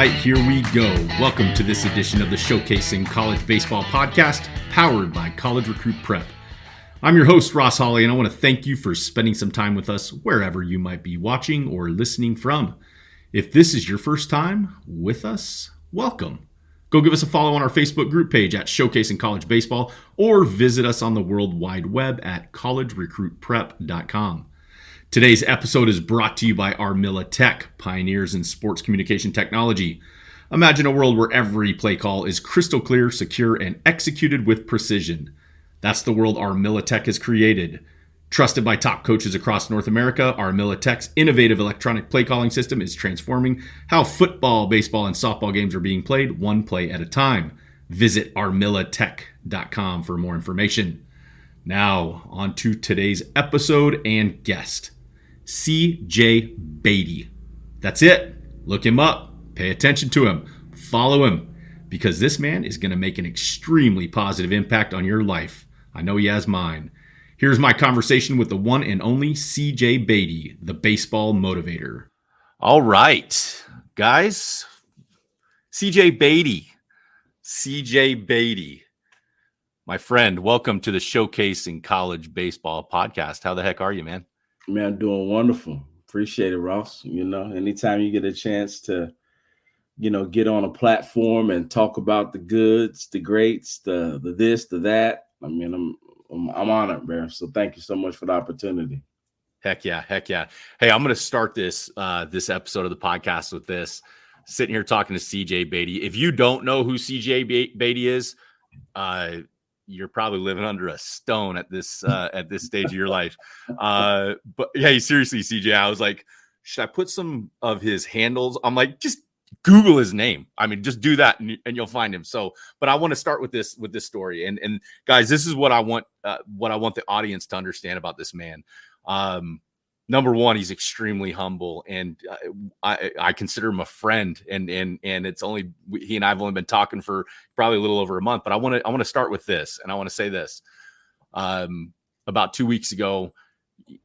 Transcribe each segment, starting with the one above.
right, here we go. Welcome to this edition of the Showcasing College Baseball podcast, powered by College Recruit Prep. I'm your host, Ross Hawley, and I want to thank you for spending some time with us wherever you might be watching or listening from. If this is your first time with us, welcome. Go give us a follow on our Facebook group page at Showcasing College Baseball, or visit us on the World Wide Web at collegerecruitprep.com. Today's episode is brought to you by Armilla Tech, pioneers in sports communication technology. Imagine a world where every play call is crystal clear, secure, and executed with precision. That's the world Armilla Tech has created. Trusted by top coaches across North America, Armilla Tech's innovative electronic play calling system is transforming how football, baseball, and softball games are being played one play at a time. Visit armillatech.com for more information. Now, on to today's episode and guest. C.J. Beatty. That's it. Look him up. Pay attention to him. Follow him. Because this man is going to make an extremely positive impact on your life. I know he has mine. Here's my conversation with the one and only C.J. Beatty, the baseball motivator. All right, guys. C.J. Beatty. C.J. Beatty. My friend, welcome to the Showcasing College Baseball podcast. How the heck are you, man? Man, I'm doing wonderful. Appreciate it, Ross. You know, anytime you get a chance to, get on a platform and talk about the goods, the greats, the this, the that. I mean, I'm honored, man. So thank you so much for the opportunity. Heck yeah. Hey, I'm going to start this episode of the podcast with this. Sitting here talking to C.J. Beatty. If you don't know who C.J. Beatty is, you're probably living under a stone at this stage of your life. But hey, seriously, CJ, I was like, should I put some of his handles? I'm like, just Google his name. I mean, just do that and you'll find him. So, but I want to start with this story. And guys, this is what I want the audience to understand about this man. Number one, he's extremely humble, and I consider him a friend. And it's only he and I've only been talking for probably a little over a month. But I want to start with this, and I want to say this. About 2 weeks ago,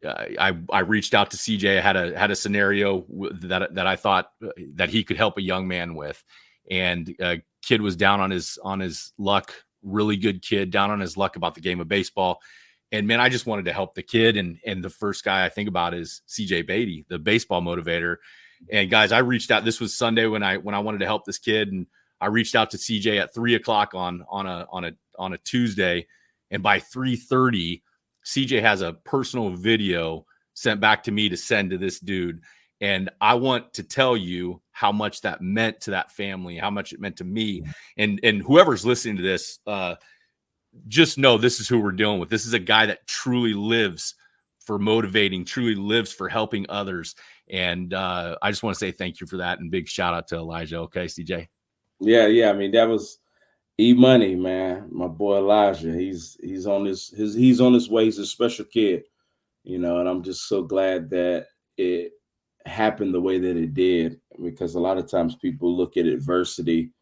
I reached out to CJ. I had a scenario that I thought that he could help a young man with, and a kid was down on his luck. Really good kid, down on his luck about the game of baseball. And man, I just wanted to help the kid. And the first guy I think about is C.J. Beatty, the baseball motivator. And guys, I reached out. This was Sunday when I wanted to help this kid, and I reached out to C.J. at 3:00 on a Tuesday. And by 3:30, C.J. has a personal video sent back to me to send to this dude. And I want to tell you how much that meant to that family, how much it meant to me, and whoever's listening to this. Just know this is who we're dealing with. This is a guy that truly lives for motivating, truly lives for helping others. And I just want to say thank you for that, and big shout out to Elijah. Okay, CJ. Yeah. I mean, that was E-Money, man. My boy Elijah. He's on his way. He's a special kid, and I'm just so glad that it happened the way that it did, because a lot of times people look at adversity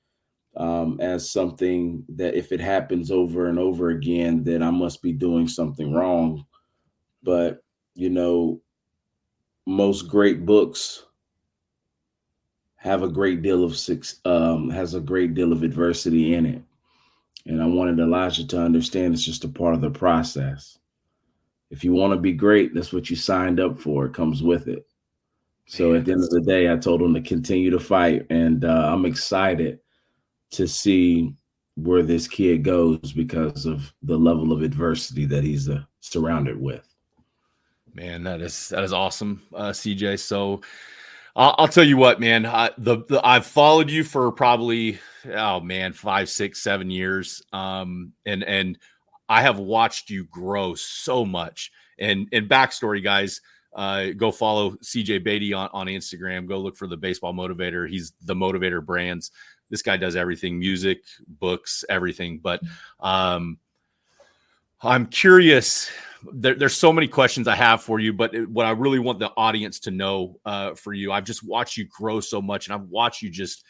as something that if it happens over and over again, then I must be doing something wrong. But, most great books have a great deal of has a great deal of adversity in it. And I wanted Elijah to understand it's just a part of the process. If you want to be great, that's what you signed up for. It comes with it. So at the end of the day, I told him to continue to fight. And I'm excited to see where this kid goes because of the level of adversity that he's surrounded with. Man, that is awesome, CJ. So I'll tell you what, man. I've followed you for probably 5, 6, 7 years, and I have watched you grow so much. And backstory, guys, go follow CJ Beatty on Instagram. Go look for the Baseball Motivator. He's the Motivator Brands. This guy does everything: music, books, everything. But I'm curious. There's so many questions I have for you, but what I really want the audience to know for you, I've just watched you grow so much, and I've watched you just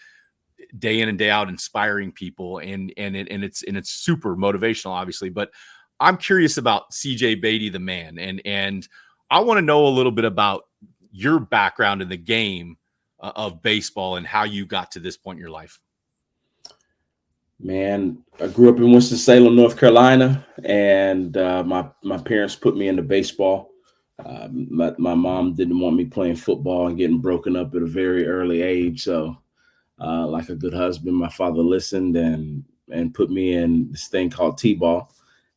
day in and day out inspiring people, and it's super motivational, obviously. But I'm curious about CJ Beatty, the man, and I want to know a little bit about your background in the game of baseball and how you got to this point in your life? Man, I grew up in Winston-Salem, North Carolina, and my parents put me into baseball. My mom didn't want me playing football and getting broken up at a very early age. So, like a good husband, my father listened and put me in this thing called T-ball.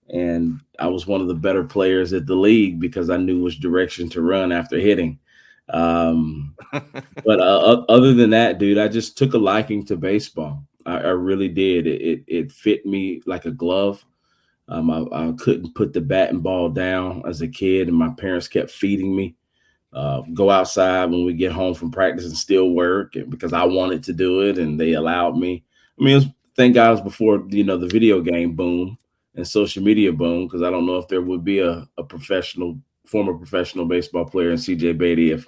And I was one of the better players at the league because I knew which direction to run after hitting. But other than that, dude, I just took a liking to baseball. I really did. It fit me like a glove. I couldn't put the bat and ball down as a kid, and my parents kept feeding me. Go outside when we get home from practice and still work, and because I wanted to do it, and they allowed me. I mean, thank God it was before the video game boom and social media boom, because I don't know if there would be a former professional baseball player in CJ Beatty if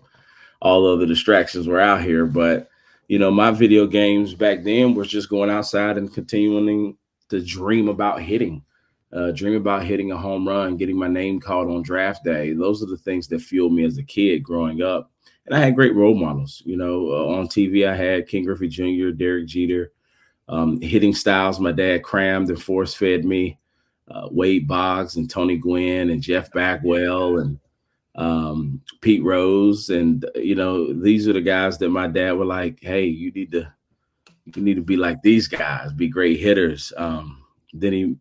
all of the distractions were out here. But my video games back then was just going outside and continuing to dream about hitting a home run, getting my name called on draft day. Those are the things that fueled me as a kid growing up. And I had great role models. On TV, I had King Griffey Jr., Derek Jeter, hitting styles my dad crammed and force fed me, Wade Boggs and Tony Gwynn and Jeff Bagwell and Pete Rose. And, these are the guys that my dad were like, hey, you need to be like these guys, be great hitters. Then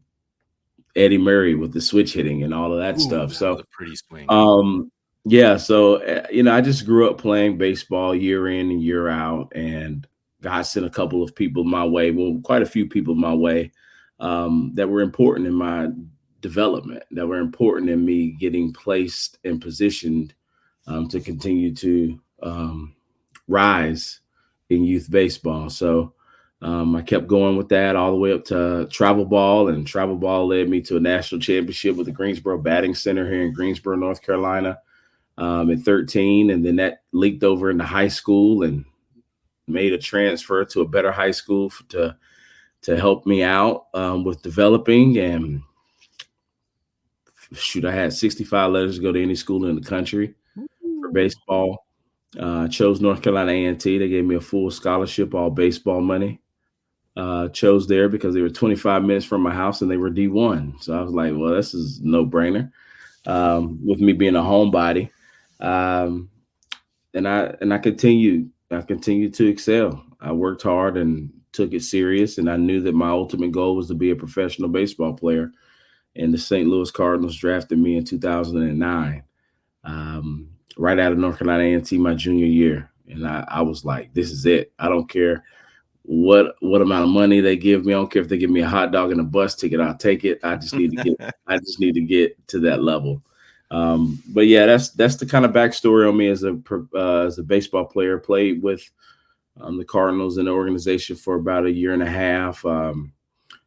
Eddie Murray with the switch hitting and all of that stuff. That so was a pretty swing. Yeah. So, I just grew up playing baseball year in and year out, and God sent a couple of people my way. Well, quite a few people my way that were important in my development, that were important in me getting placed and positioned to continue to rise in youth baseball. So I kept going with that all the way up to travel ball, and travel ball led me to a national championship with the Greensboro Batting Center here in Greensboro, North Carolina at 13. And then that leaked over into high school and made a transfer to a better high school to help me out with developing. And I had 65 letters to go to any school in the country for baseball. Chose North Carolina A&T. They gave me a full scholarship, all baseball money. Chose there because they were 25 minutes from my house and they were D1. So I was like, well, this is no brainer with me being a homebody. And I continued to excel. I worked hard and took it serious. And I knew that my ultimate goal was to be a professional baseball player. And the St. Louis Cardinals drafted me in 2009, right out of North Carolina A&T my junior year. And I was like, this is it. I don't care what amount of money they give me. I don't care if they give me a hot dog and a bus ticket. I'll take it. I just need to get to that level. But yeah, that's the kind of backstory on me as a baseball player. Played with the Cardinals in the organization for about a year and a half.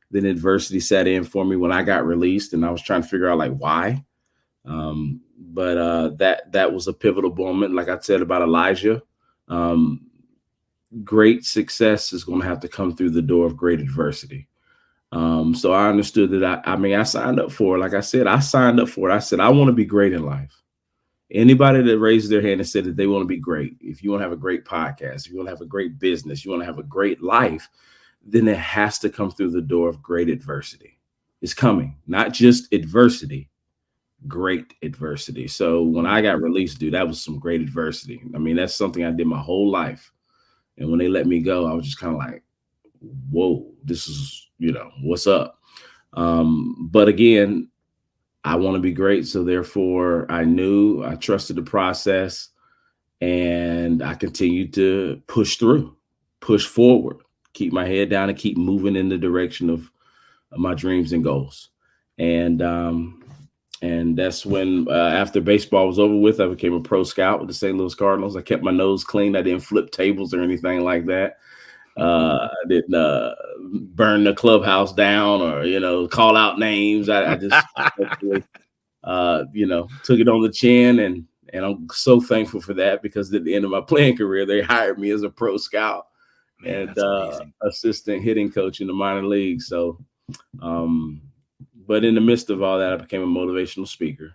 Then adversity set in for me when I got released, and I was trying to figure out why. But that was a pivotal moment. Like I said about Elijah, great success is going to have to come through the door of great adversity. So I understood that I signed up for it. Like I said, I signed up for it. I said, I want to be great in life. Anybody that raised their hand and said that they want to be great, if you want to have a great podcast, if you want to have a great business, you want to have a great life, then it has to come through the door of great adversity. It's coming, not just adversity, great adversity. So when I got released, dude, that was some great adversity. I mean, that's something I did my whole life. And when they let me go, I was just kind of like, whoa, this is, what's up? But again, I want to be great. So therefore I trusted the process, and I continued to push forward, keep my head down and keep moving in the direction of my dreams and goals. And that's when after baseball was over with, I became a pro scout with the St. Louis Cardinals. I kept my nose clean. I didn't flip tables or anything like that. I didn't burn the clubhouse down or, call out names. I just, took it on the chin, and I'm so thankful for that, because at the end of my playing career, they hired me as a pro scout. Man, and assistant hitting coach in the minor league. So, but in the midst of all that, I became a motivational speaker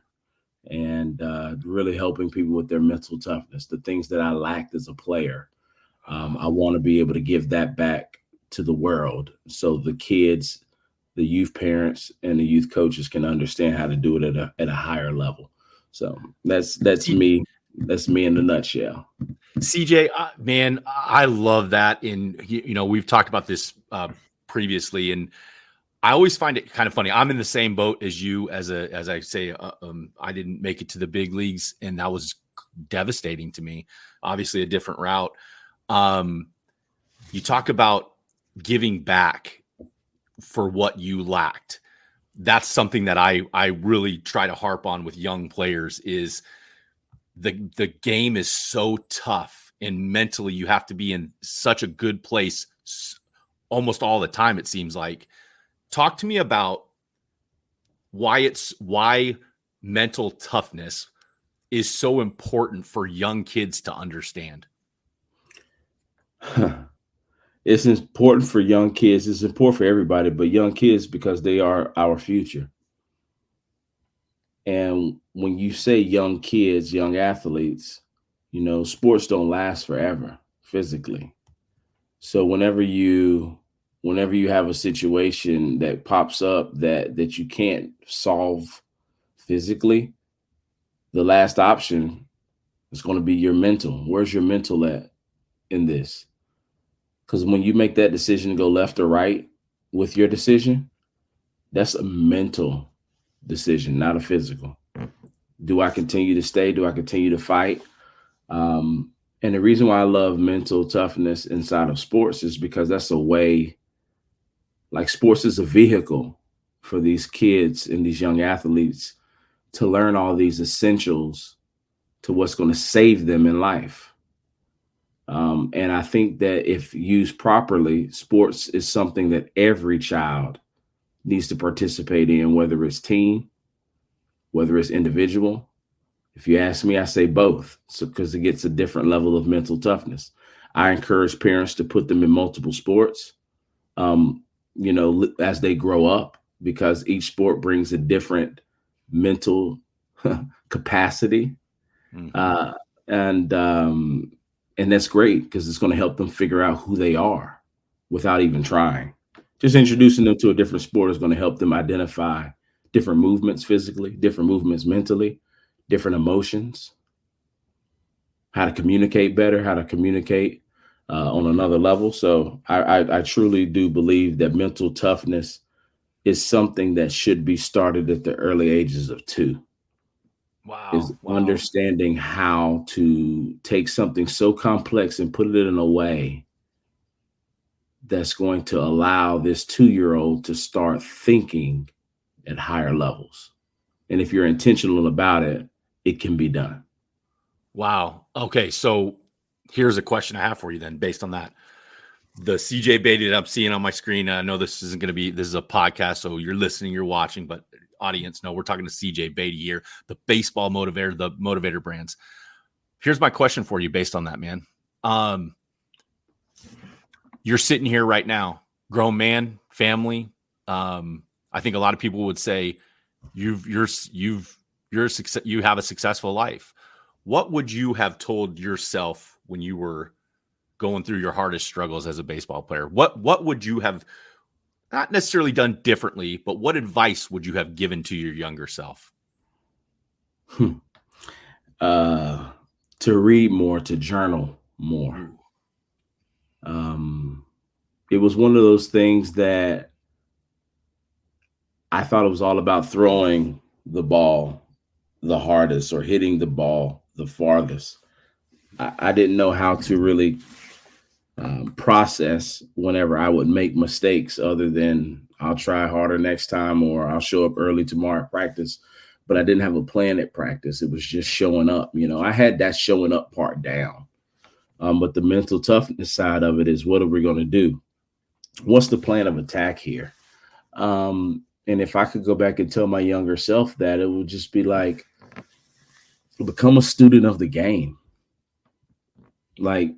and really helping people with their mental toughness, the things that I lacked as a player. I want to be able to give that back to the world, so the kids, the youth parents, and the youth coaches can understand how to do it at a higher level. So that's me. That's me in a nutshell. CJ, man, I love that. And we've talked about this previously, and I always find it kind of funny. I'm in the same boat as you. As I say, I didn't make it to the big leagues, and that was devastating to me. Obviously, a different route. You talk about giving back for what you lacked. That's something that I really try to harp on with young players. Is the game is so tough, and mentally you have to be in such a good place almost all the time, it seems like. Talk to me about why mental toughness is so important for young kids to understand. It's important for young kids. It's important for everybody, but young kids, because they are our future. And when you say young kids, young athletes, sports don't last forever physically. So whenever you have a situation that pops up that you can't solve physically, the last option is going to be your mental. Where's your mental at in this? Because when you make that decision to go left or right with your decision, that's a mental decision, not a physical. Do I continue to stay? Do I continue to fight? And the reason why I love mental toughness inside of sports is because that's a way, like sports is a vehicle for these kids and these young athletes to learn all these essentials to what's going to save them in life. And I think that if used properly, sports is something that every child needs to participate in, whether it's team, whether it's individual. If you ask me, I say both, because it gets a different level of mental toughness. I encourage parents to put them in multiple sports, as they grow up, because each sport brings a different mental capacity. Mm-hmm. And that's great, because it's going to help them figure out who they are without even trying. Just introducing them to a different sport is going to help them identify different movements physically, different movements mentally, different emotions, how to communicate better, how to communicate on another level. So I truly do believe that mental toughness is something that should be started at the early ages of 2. Wow. Understanding how to take something so complex and put it in a way that's going to allow this 2-year-old to start thinking at higher levels. And if you're intentional about it, it can be done. Wow. Okay. So here's a question I have for you then, based on that. The CJ Beatty that I'm seeing on my screen, I know this is a podcast, so you're listening, you're watching, but audience, no, we're talking to CJ Beatty here, the baseball motivator, the Motivator brands. Here's my question for you based on that, man. You're sitting here right now, grown man, family. I think a lot of people would say you have a successful life. What would you have told yourself when you were going through your hardest struggles as a baseball player? What would you have not necessarily done differently, but what advice would you have given to your younger self? To read more, to journal more. It was one of those things that I thought it was all about throwing the ball the hardest or hitting the ball the farthest. I didn't know how to really process whenever I would make mistakes, other than I'll try harder next time or I'll show up early tomorrow at practice. But I didn't have a plan at practice. It was just showing up. I had that showing up part down. But the mental toughness side of it is, what are we going to do? What's the plan of attack here? And if I could go back and tell my younger self that, it would just be like, become a student of the game. Like,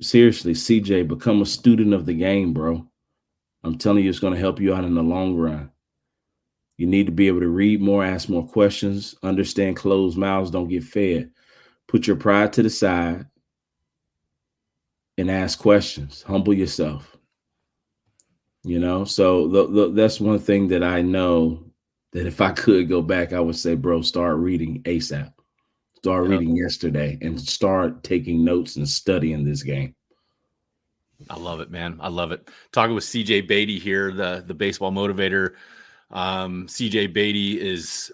seriously, CJ, become a student of the game, bro. I'm telling you, it's going to help you out in the long run. You need to be able to read more, ask more questions, understand closed mouths don't get fed. Put your pride to the side and ask questions. Humble yourself. So that's one thing that I know that if I could go back, I would say, bro, start reading ASAP. Start reading yesterday and start taking notes and studying this game. I love it, man. I love it. Talking with CJ Beatty here, the baseball motivator. CJ Beatty is,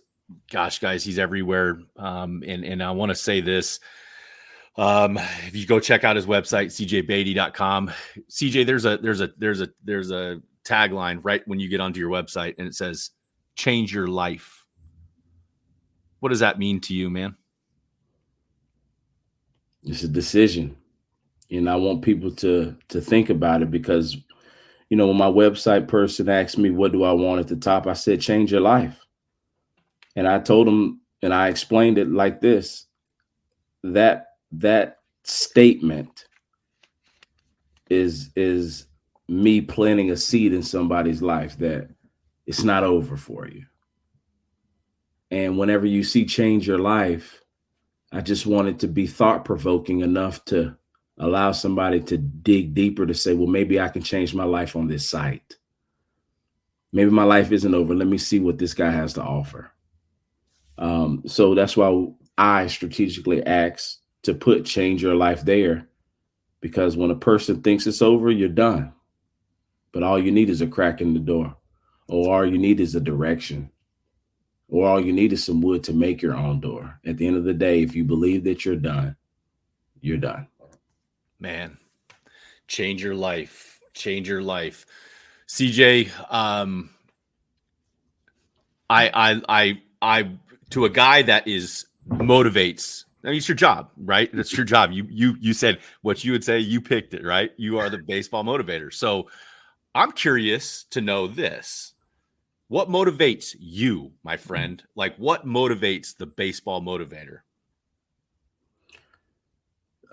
gosh, guys, he's everywhere. And I want to say this. If you go check out his website, cjbeatty.com, CJ, there's a tagline right when you get onto your website, and it says, change your life. What does that mean to you, man? It's a decision. And I want people to think about it because, when my website person asked me, what do I want at the top? I said, change your life. And I told them, and I explained it like this, that statement is me planting a seed in somebody's life that it's not over for you. And whenever you see change your life, I just want it to be thought-provoking enough to allow somebody to dig deeper to say, well, maybe I can change my life on this site. Maybe my life isn't over. Let me see what this guy has to offer. So that's why I strategically asked to put change your life there, because when a person thinks it's over, you're done. But all you need is a crack in the door, or all you need is a direction, or all you need is some wood to make your own door. At the end of the day, if you believe that you're done, you're done. Man, change your life. Change your life. CJ, I to a guy that motivates. I mean, it's your job, right? That's your job. You said what you would say. You picked it, right? You are the baseball motivator. So I'm curious to know this. What motivates you, my friend? Like, what motivates the baseball motivator?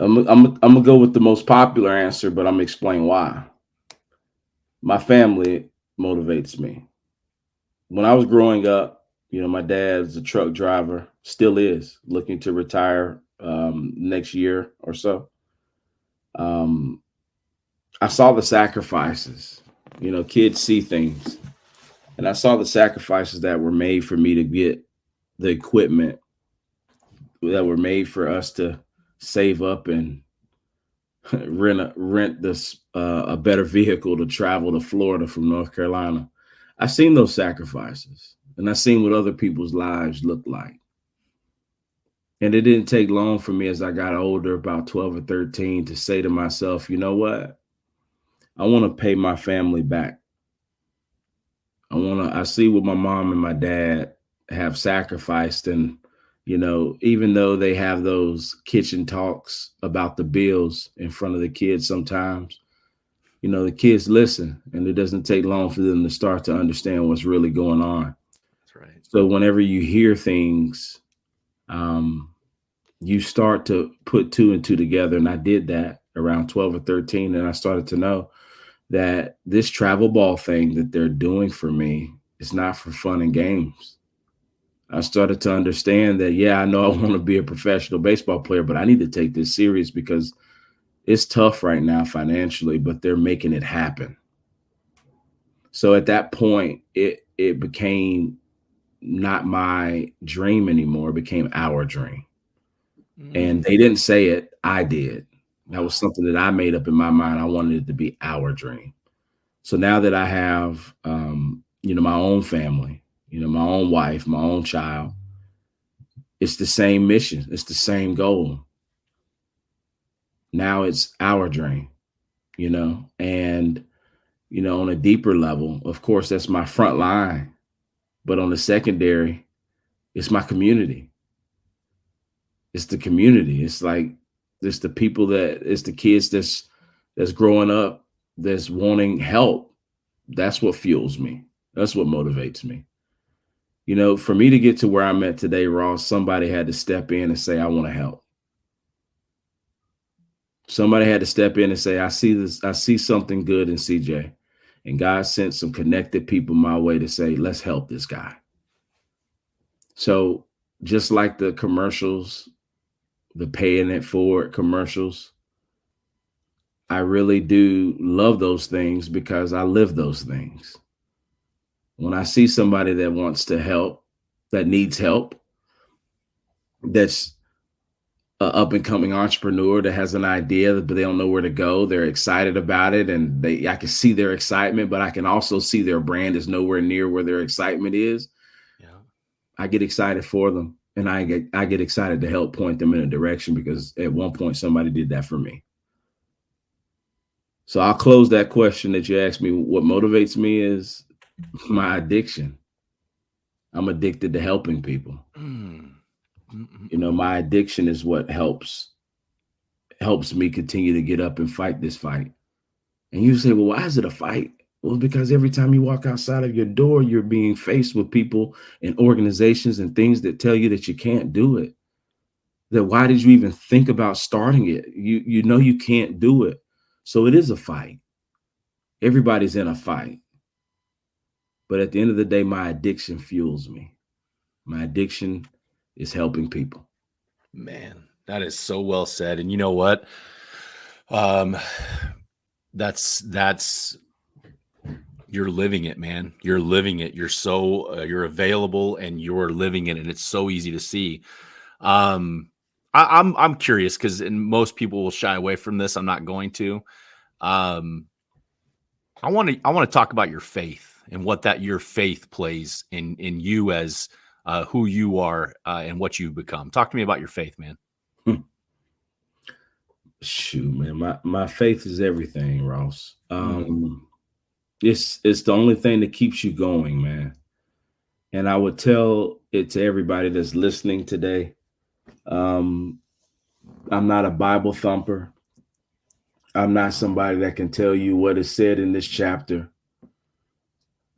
I'm gonna go with the most popular answer, but I'm gonna explain why. My family motivates me. When I was growing up, my dad's a truck driver, still is, looking to retire next year or so. I saw the sacrifices. Kids see things, and I saw the sacrifices that were made for me to get the equipment, that were made for us to save up and rent this a better vehicle to travel to Florida from North Carolina. I seen those sacrifices, and I seen what other people's lives looked like. And it didn't take long for me as I got older, about 12 or 13, to say to myself, you know what? I want to pay my family back. I see what my mom and my dad have sacrificed, and even though they have those kitchen talks about the bills in front of the kids sometimes, the kids listen, and it doesn't take long for them to start to understand what's really going on. That's right. So whenever you hear things, you start to put two and two together. And I did that around 12 or 13. And I started to know that this travel ball thing that they're doing for me is not for fun and games. I started to understand that, yeah, I know I want to be a professional baseball player, but I need to take this serious because it's tough right now financially, but they're making it happen. So at that point, it became not my dream anymore. It became our dream. And they didn't say it. I did. That was something that I made up in my mind. I wanted it to be our dream. So now that I have, my own family, my own wife, my own child, it's the same mission. It's the same goal. Now it's our dream, and, on a deeper level, of course, that's my front line. But on the secondary, it's my community. It's the community. It's like, it's the people it's the kids that's growing up, that's wanting help. That's what fuels me. That's what motivates me. For me to get to where I'm at today, Ross, somebody had to step in and say, I want to help. Somebody had to step in and say, I see something good in CJ. And God sent some connected people my way to say, let's help this guy. So just like the commercials, the paying it forward commercials, I really do love those things because I live those things. When I see somebody that wants to help, that needs help, that's an up and coming entrepreneur that has an idea, but they don't know where to go. They're excited about it, and I can see their excitement, but I can also see their brand is nowhere near where their excitement is. Yeah. I get excited for them, and I get excited to help point them in a direction, because at one point somebody did that for me. So I'll close that question that you asked me. What motivates me is my addiction. I'm addicted to helping people. You know, my addiction is what helps me continue to get up and fight this fight. And you say, well, why is it a fight? Well, because every time you walk outside of your door, you're being faced with people and organizations and things that tell you that you can't do it. That why did you even think about starting it? You know you can't do it. So it is a fight. Everybody's in a fight. But at the end of the day, my addiction fuels me. My addiction is helping people. Man, that is so well said. And you know what? That's you're living it, man. You're living it. You're so you're available and you're living it, and it's so easy to see. I'm curious, because most people will shy away from this. I'm not going to. I want to talk about your faith and what your faith plays in you as who you are and what you've become. Talk to me about your faith, man. Shoot, man, my faith is everything, Ross. It's the only thing that keeps you going, man. And I would tell it to everybody that's listening today. I'm not a Bible thumper. I'm not somebody that can tell you what is said in this chapter.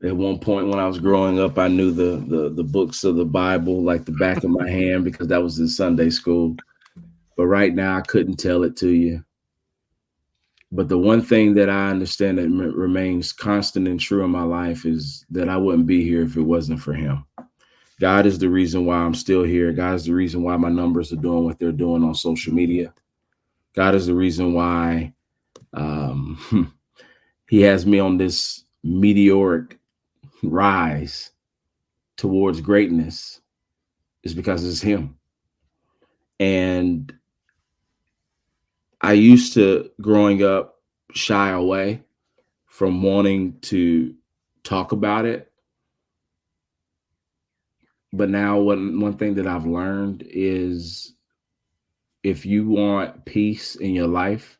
At one point when I was growing up, I knew the books of the Bible like the back of my hand, because that was in Sunday school. But right now, I couldn't tell it to you. But the one thing that I understand that remains constant and true in my life is that I wouldn't be here if it wasn't for him. God is the reason why I'm still here. God is the reason why my numbers are doing what they're doing on social media. God is the reason why he has me on this meteoric rise towards greatness. Is because it's him. And I used to, growing up, shy away from wanting to talk about it. But now one thing that I've learned is, if you want peace in your life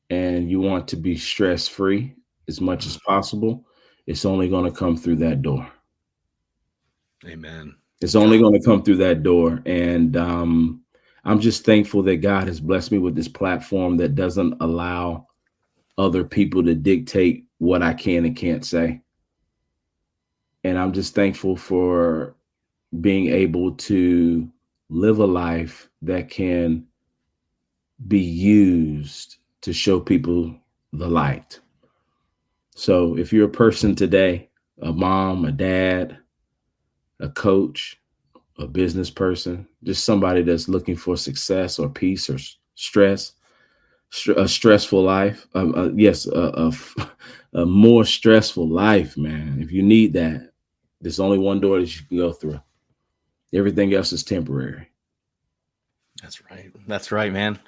and you want to be stress-free as much as possible, it's only going to come through that door. Amen. It's only going to come through that door. And I'm just thankful that God has blessed me with this platform that doesn't allow other people to dictate what I can and can't say. And I'm just thankful for being able to live a life that can be used to show people the light. So if you're a person today, a mom, a dad, a coach, a business person, just somebody that's looking for success or peace or stress, a stressful life, a more stressful life, man. If you need that, there's only one door that you can go through. Everything else is temporary. That's right. That's right, man.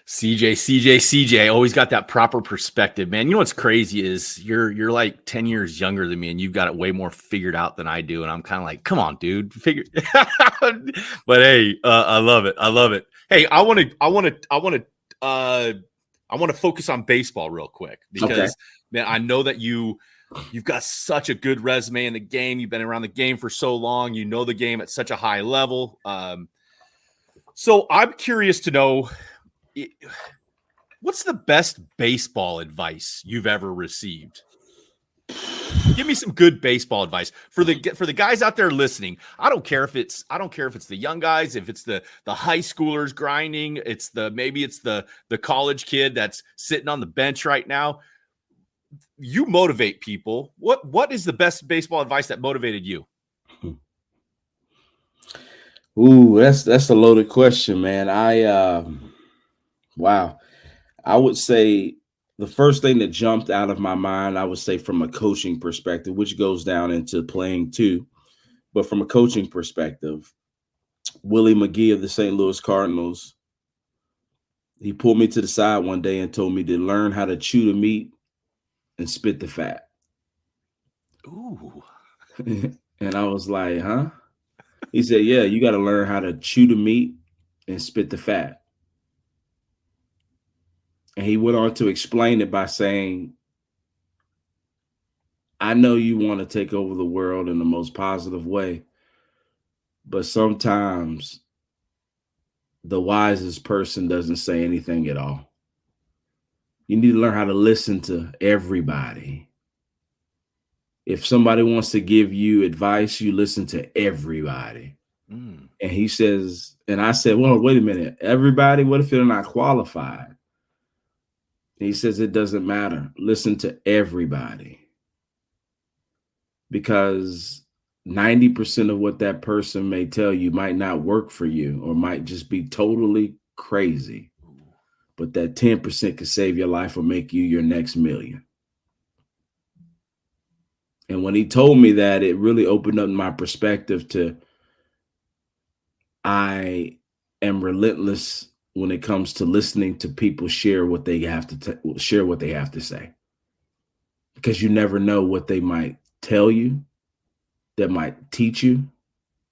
CJ, always got that proper perspective, man. You know what's crazy is you're like 10 years younger than me, and you've got it way more figured out than I do. And I'm kind of like, come on, dude, figure. But hey, I love it. I love it. Hey, I want to focus on baseball real quick, because man, I know that you've got such a good resume in the game. You've been around the game for so long. You know the game at such a high level. So I'm curious to know, what's the best baseball advice you've ever received? Give me some good baseball advice for the guys out there listening. I don't care if it's the young guys, if it's the high schoolers grinding, maybe it's the college kid that's sitting on the bench right now. You motivate people. What is the best baseball advice that motivated you? Ooh, that's a loaded question, man. Wow. I would say the first thing that jumped out of my mind, I would say from a coaching perspective, which goes down into playing too, but from a coaching perspective, Willie McGee of the St. Louis Cardinals, he pulled me to the side one day and told me to learn how to chew the meat and spit the fat. Ooh. And I was like, huh? He said, yeah, you got to learn how to chew the meat and spit the fat. And he went on to explain it by saying, I know you want to take over the world in the most positive way, but sometimes the wisest person doesn't say anything at all. You need to learn how to listen to everybody. If somebody wants to give you advice, you listen to everybody. And he says, and I said, well, wait a minute. Everybody, what if they're not qualified? And he says, it doesn't matter. Listen to everybody. Because 90% of what that person may tell you might not work for you or might just be totally crazy. But that 10% could save your life or make you your next million. And when he told me that, it really opened up my perspective to I am relentless when it comes to listening to people share what they have to say. Because you never know what they might tell you, that might teach you,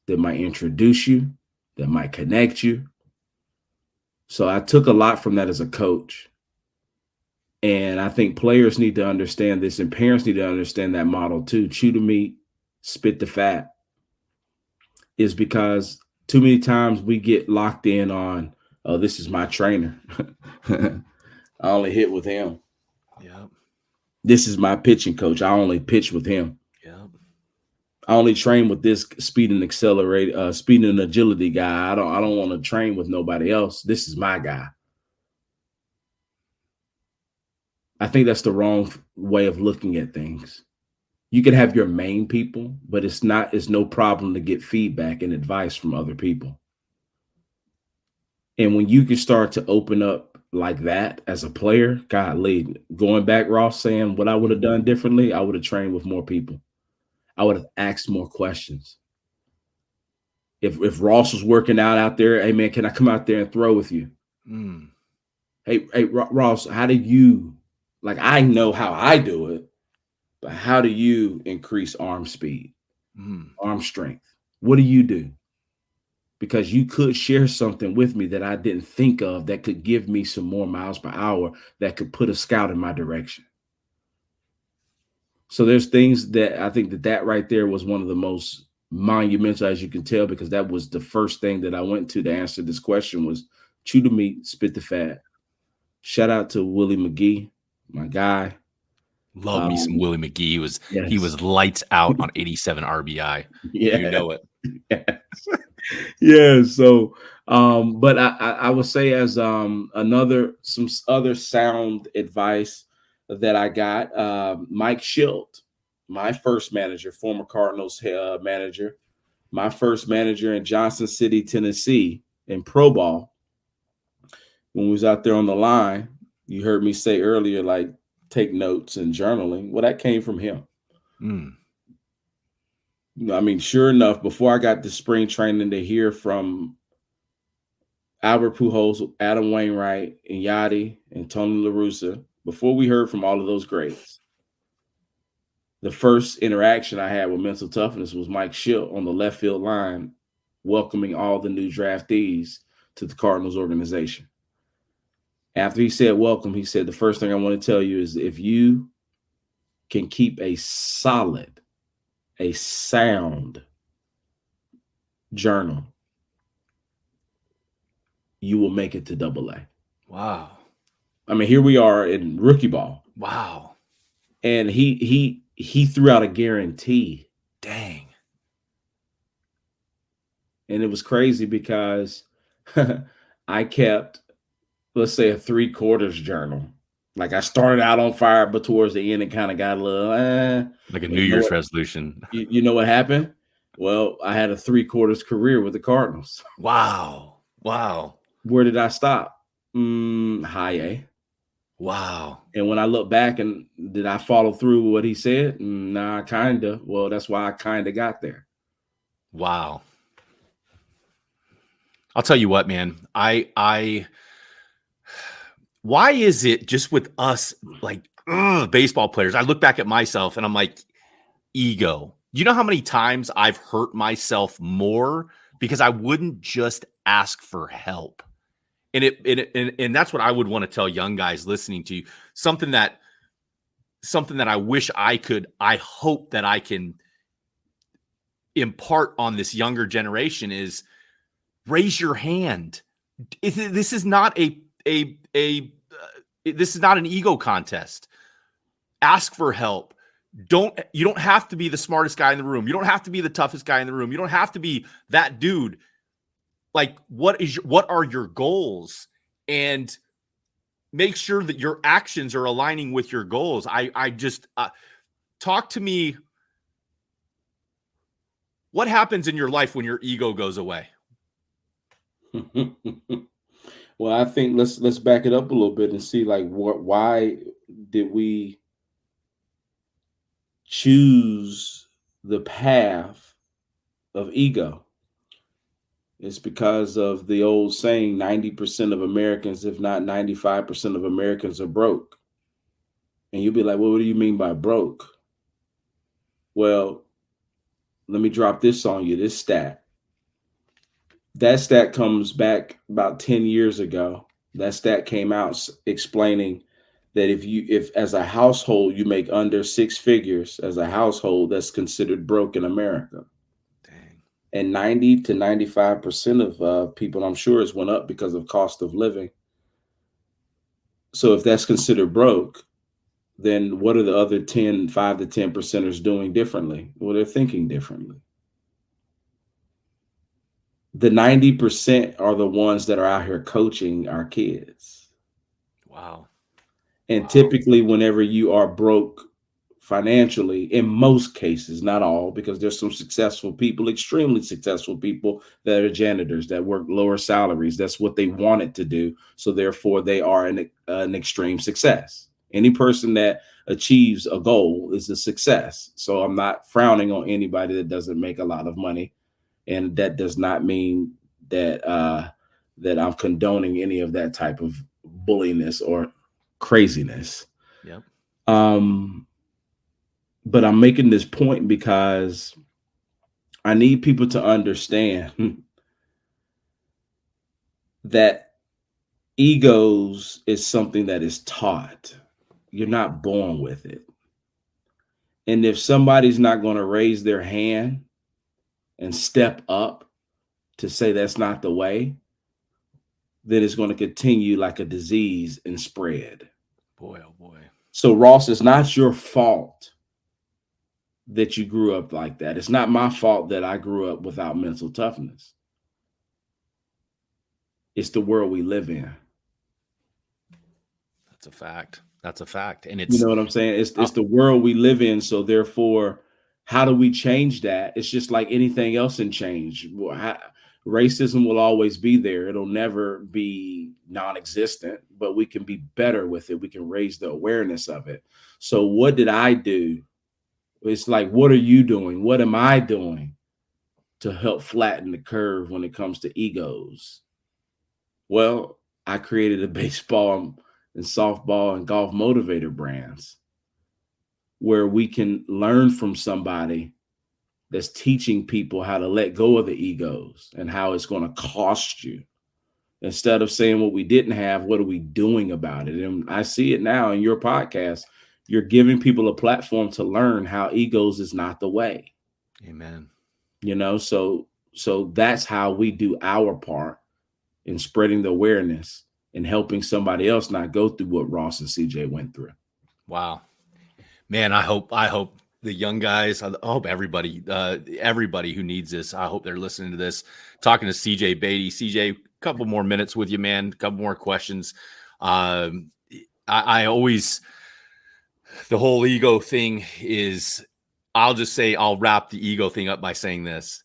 that might introduce you, that might connect you. So I took a lot from that as a coach. And I think players need to understand this, and parents need to understand that model too. Chew the meat, spit the fat, is because too many times we get locked in on, oh, this is my trainer. I only hit with him. Yep. This is my pitching coach. I only pitch with him. Yep. I only train with this speed and agility guy. I don't want to train with nobody else. This is my guy. I think that's the wrong way of looking at things. You can have your main people, but it's no problem to get feedback and advice from other people. And when you can start to open up like that as a player, golly, going back, Ross, saying what I would have done differently, I would have trained with more people. I would have asked more questions. If Ross was working out there, hey, man, can I come out there and throw with you? Hey, Ross, how do you, like, I know how I do it, but how do you increase arm speed, arm strength? What do you do? Because you could share something with me that I didn't think of that could give me some more miles per hour that could put a scout in my direction. So there's things that I think that right there was one of the most monumental, as you can tell, because that was the first thing that I went to answer this question was chew the meat, spit the fat. Shout out to Willie McGee, my guy. Love me some Willie McGee. He was lights out on 87 RBI. Yeah. You know it. Yeah. So, but I would say as some other sound advice that I got, Mike Shildt, my first manager, former Cardinals manager, my first manager in Johnson City, Tennessee, in pro ball. When we was out there on the line, you heard me say earlier, like, take notes and journaling. Well, that came from him. I mean, sure enough, before I got to spring training to hear from Albert Pujols, Adam Wainwright, and Yachty, and Tony La Russa, before we heard from all of those greats, the first interaction I had with mental toughness was Mike Shildt on the left field line, welcoming all the new draftees to the Cardinals organization. After he said welcome, he said, the first thing I want to tell you is if you can keep a sound journal, you will make it to AA. Wow. I mean, here we are in rookie ball. Wow. And he threw out a guarantee. Dang. And it was crazy because I kept, let's say, a 3/4 journal. Like I started out on fire, but towards the end, it kind of got a little like a New Year's resolution. You know what happened? Well, I had a 3/4 career with the Cardinals. Wow. Where did I stop? High A. Wow. And when I look back, and did I follow through with what he said? Nah, kind of. Well, that's why I kind of got there. Wow. I'll tell you what, man. Why is it just with us, like baseball players? I look back at myself and I'm like, ego. You know how many times I've hurt myself more because I wouldn't just ask for help. And that's what I would want to tell young guys listening to you. Something that I wish I hope that I can impart on this younger generation is raise your hand. This is not this is not an ego contest. Ask for help. You don't have to be the smartest guy in the room. You don't have to be the toughest guy in the room. You don't have to be that dude. Like, what are your goals? And make sure that your actions are aligning with your goals. I just talk to me. What happens in your life when your ego goes away? Well, I think let's back it up a little bit and see, like, why did we choose the path of ego? It's because of the old saying, 90% of Americans, if not 95% of Americans, are broke. And you'll be like, well, what do you mean by broke? Well, let me drop this on you, this stat. That stat comes back about 10 years ago. That stat came out explaining that if as a household you make under six figures as a household, that's considered broke in America. Dang. And 90 to 95% of people, I'm sure, has went up because of cost of living. So if that's considered broke, then what are the other 5 to 10 percenters doing differently? Well, they're thinking differently. The 90% are the ones that are out here coaching our kids. Wow. And typically, whenever you are broke financially, in most cases, not all, because there's some successful people, extremely successful people that are janitors that work lower salaries. That's what they wanted to do. So therefore, they are an extreme success. Any person that achieves a goal is a success. So I'm not frowning on anybody that doesn't make a lot of money. And that does not mean that that I'm condoning any of that type of bulliness or craziness. Yep. But I'm making this point because I need people to understand that egos is something that is taught. You're not born with it. And if somebody's not going to raise their hand and step up to say that's not the way, then it's going to continue like a disease and spread. Boy, oh boy. So Ross, it's not your fault that you grew up like that. It's not my fault that I grew up without mental toughness. It's the world we live in. That's a fact. That's a fact. And it's, you know what I'm saying? It's the world we live in. So therefore, how do we change that? It's just like anything else in change. Racism will always be there. It'll never be non-existent, but we can be better with it. We can raise the awareness of it. So what did I do? It's like, what are you doing? What am I doing to help flatten the curve when it comes to egos? Well, I created a baseball and softball and golf motivator brands where we can learn from somebody that's teaching people how to let go of the egos and how it's going to cost you. Instead of saying what we didn't have, what are we doing about it? And I see it now in your podcast. You're giving people a platform to learn how egos is not the way. Amen. You know, so that's how we do our part in spreading the awareness and helping somebody else not go through what Ross and CJ went through. Wow, man. I hope the young guys, I hope everybody who needs this, I hope they're listening to this. Talking to CJ Beatty. CJ, a couple more minutes with you, man. A couple more questions. I always, the whole ego thing is, I'll just say, I'll wrap the ego thing up by saying this.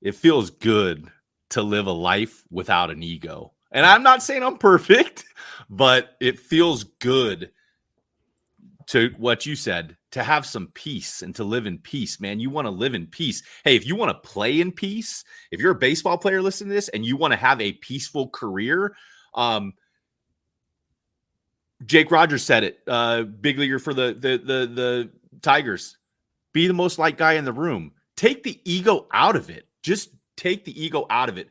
It feels good to live a life without an ego. And I'm not saying I'm perfect. but it feels good to what you said, to have some peace and to live in peace, man. You want to live in peace. Hey, if you want to play in peace, if you're a baseball player listening to this and you want to have a peaceful career, Jake Rogers said it, big leaguer for the Tigers. Be the most liked guy in the room. Take the ego out of it. Just take the ego out of it.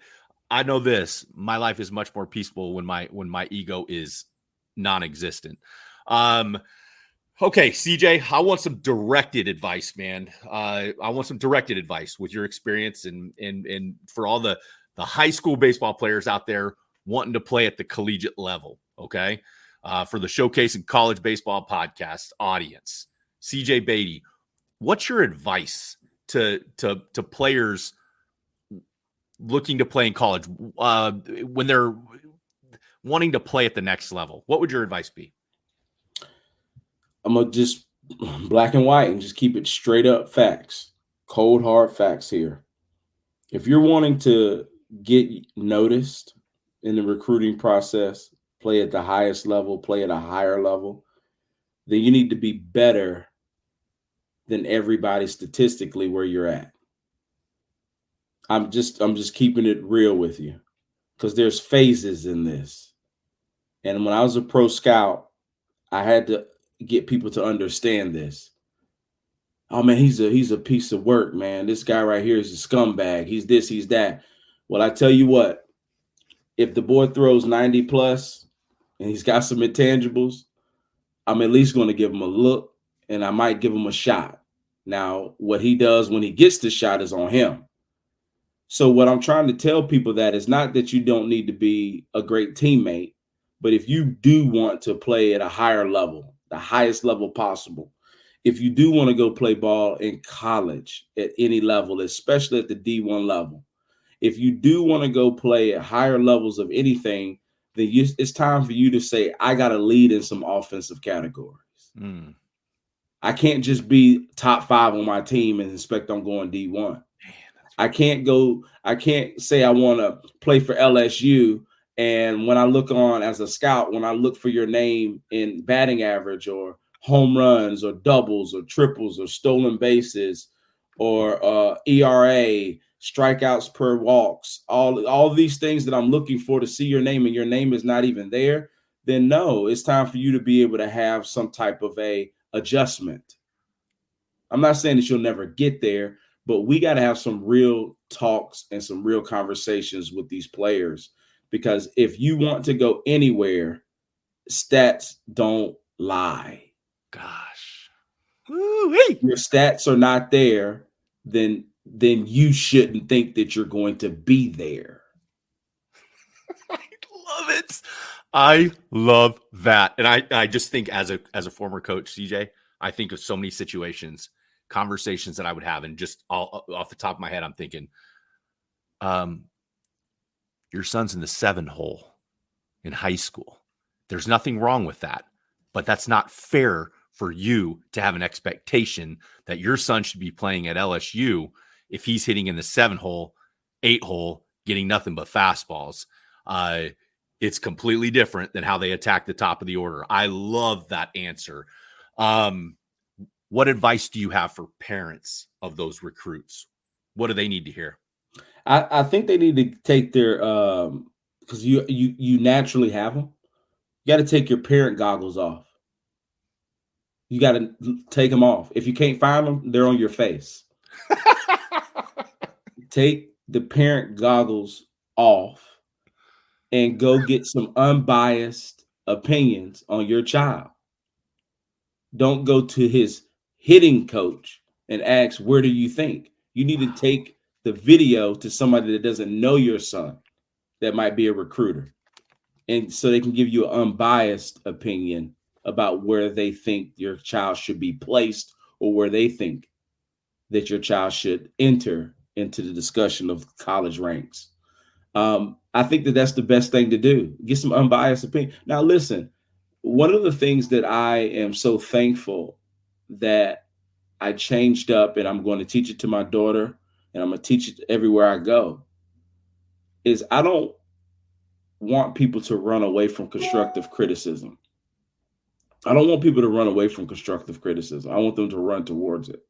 I know this. My life is much more peaceful when my ego is non-existent. Okay, CJ, I want some directed advice, man. I want some directed advice with your experience and for all the high school baseball players out there wanting to play at the collegiate level. Okay, for the Showcase and College Baseball podcast audience, CJ Beatty, what's your advice to players looking to play in college when they're wanting to play at the next level? What would your advice be? I'm going to just black and white and just keep it straight up facts, cold, hard facts here. If you're wanting to get noticed in the recruiting process, play at the highest level, play at a higher level, then you need to be better than everybody statistically where you're at. I'm just keeping it real with you because there's phases in this. And when I was a pro scout, I had to get people to understand this. Oh man, he's a piece of work, man. This guy right here is a scumbag. He's this, he's that. Well, I tell you what, if the boy throws 90 plus and he's got some intangibles, I'm at least going to give him a look and I might give him a shot. Now, what he does when he gets the shot is on him. So what I'm trying to tell people that is not that you don't need to be a great teammate, but if you do want to play at a higher level, the highest level possible, if you do want to go play ball in college at any level, especially at the D1 level, if you do want to go play at higher levels of anything, then it's time for you to say, I got to lead in some offensive categories. I can't just be top 5 on my team and expect I'm going D1. I can't say I want to play for LSU. And when I look on as a scout, when I look for your name in batting average or home runs or doubles or triples or stolen bases or ERA, strikeouts per walks, all these things that I'm looking for to see your name and your name is not even there, then no, it's time for you to be able to have some type of a adjustment. I'm not saying that you'll never get there, but we got to have some real talks and some real conversations with these players, because if you want to go anywhere, stats don't lie. Gosh. Woo-wee. Your stats are not there, then you shouldn't think that you're going to be there. I love it. I love that. And I just think as a former coach, CJ, I think of so many situations, conversations that I would have, and just all off the top of my head, I'm thinking, your son's in the 7 hole in high school. There's nothing wrong with that, but that's not fair for you to have an expectation that your son should be playing at LSU if he's hitting in the 7 hole, 8 hole, getting nothing but fastballs. It's completely different than how they attack the top of the order. I love that answer. What advice do you have for parents of those recruits? What do they need to hear? I think they need to take their because you naturally have them. You got to take your parent goggles off. You got to take them off. If you can't find them, they're on your face. Take the parent goggles off and go get some unbiased opinions on your child. Don't go to his hitting coach and ask, where do you think? You need to take the video to somebody that doesn't know your son, that might be a recruiter. And so they can give you an unbiased opinion about where they think your child should be placed or where they think that your child should enter into the discussion of college ranks. I think that that's the best thing to do. Get some unbiased opinion. Now, listen, one of the things that I am so thankful that I changed up, and I'm going to teach it to my daughter, and I'm going to teach it everywhere I go, is I don't want people to run away from constructive criticism. I don't want people to run away from constructive criticism. I want them to run towards it.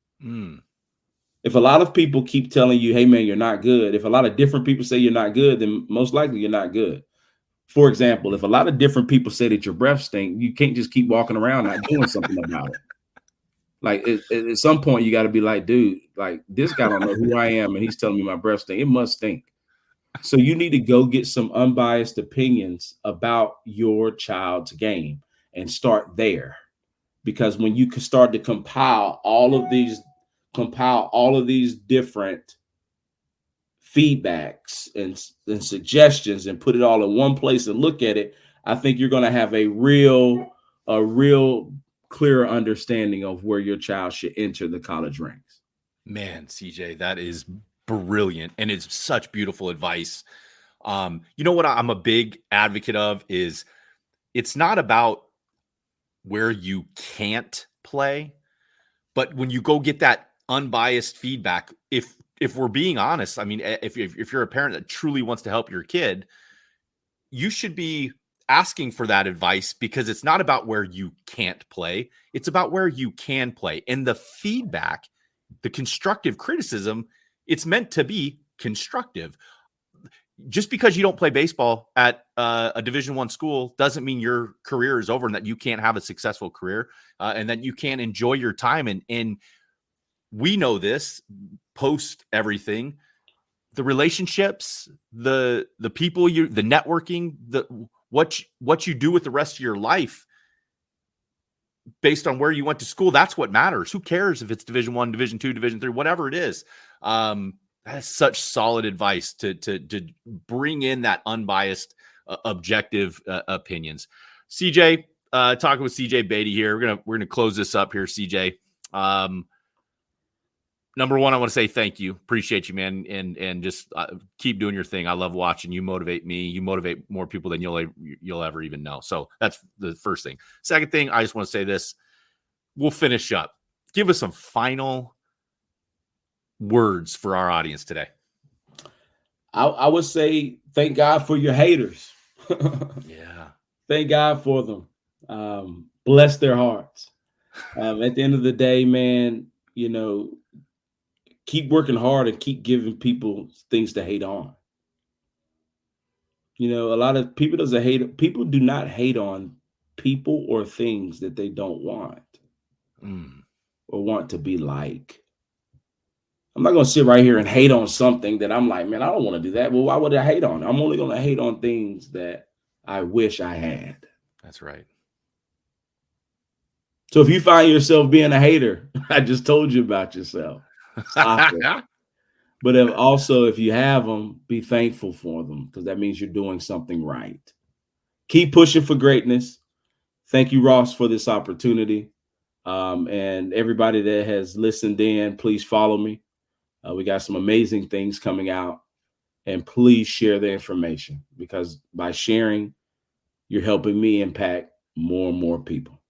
If a lot of people keep telling you, hey, man, you're not good. If a lot of different people say you're not good, then most likely you're not good. For example, if a lot of different people say that your breath stinks, you can't just keep walking around not doing something about it. Like at some point, you got to be like, dude, like this guy don't know who I am, and he's telling me my breath stink. It must stink. So you need to go get some unbiased opinions about your child's game and start there. Because when you can start to compile all of these different feedbacks and suggestions and put it all in one place and look at it, I think you're going to have a real clear understanding of where your child should enter the college ranks. Man, CJ, that is brilliant. And it's such beautiful advice. You know what I'm a big advocate of is it's not about where you can't play, but when you go get that unbiased feedback, if we're being honest, I mean, if you're a parent that truly wants to help your kid, you should be asking for that advice, because it's not about where you can't play. It's about where you can play. And the feedback, the constructive criticism, it's meant to be constructive. Just because you don't play baseball at a Division I school doesn't mean your career is over and that you can't have a successful career and that you can't enjoy your time. And we know this post everything, the relationships, the people, the networking, what you do with the rest of your life based on where you went to school. That's what matters. Who cares if it's Division I, Division II, Division III, whatever it is. That is such solid advice to bring in that unbiased, objective opinions. CJ, talking with CJ Beatty here. We're gonna close this up here, CJ. Number one, I want to say thank you. Appreciate you, man, and just keep doing your thing. I love watching you. Motivate me. You motivate more people than you'll ever even know. So that's the first thing. Second thing, I just want to say this. We'll finish up. Give us some final words for our audience today. I would say thank God for your haters. Yeah. Thank God for them. Bless their hearts. At the end of the day, man, you know, keep working hard and keep giving people things to hate on. You know, a lot of people people do not hate on people or things that they don't want or want to be like. I'm not going to sit right here and hate on something that I'm like, man, I don't want to do that. Well, why would I hate on? I'm only going to hate on things that I wish I had. That's right. So if you find yourself being a hater, I just told you about yourself. Stop it. But if you have them, be thankful for them, because that means you're doing something right. Keep pushing for greatness. Thank you, Ross, for this opportunity. And everybody that has listened in, please follow me. We got some amazing things coming out, and please share the information, because by sharing, you're helping me impact more and more people.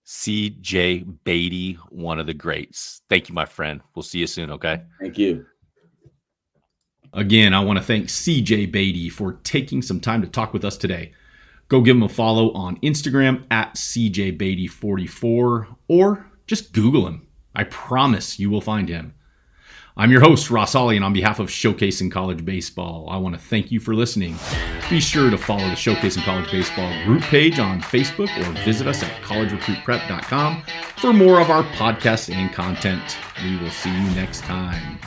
CJ Beatty, one of the greats. Thank you, my friend. We'll see you soon, okay? Thank you. Again, I want to thank CJ Beatty for taking some time to talk with us today. Go give him a follow on Instagram at CJBeatty44, or just Google him. I promise you will find him. I'm your host, Ross Ollie, and on behalf of Showcasing College Baseball, I want to thank you for listening. Be sure to follow the Showcasing College Baseball group page on Facebook, or visit us at collegerecruitprep.com for more of our podcasts and content. We will see you next time.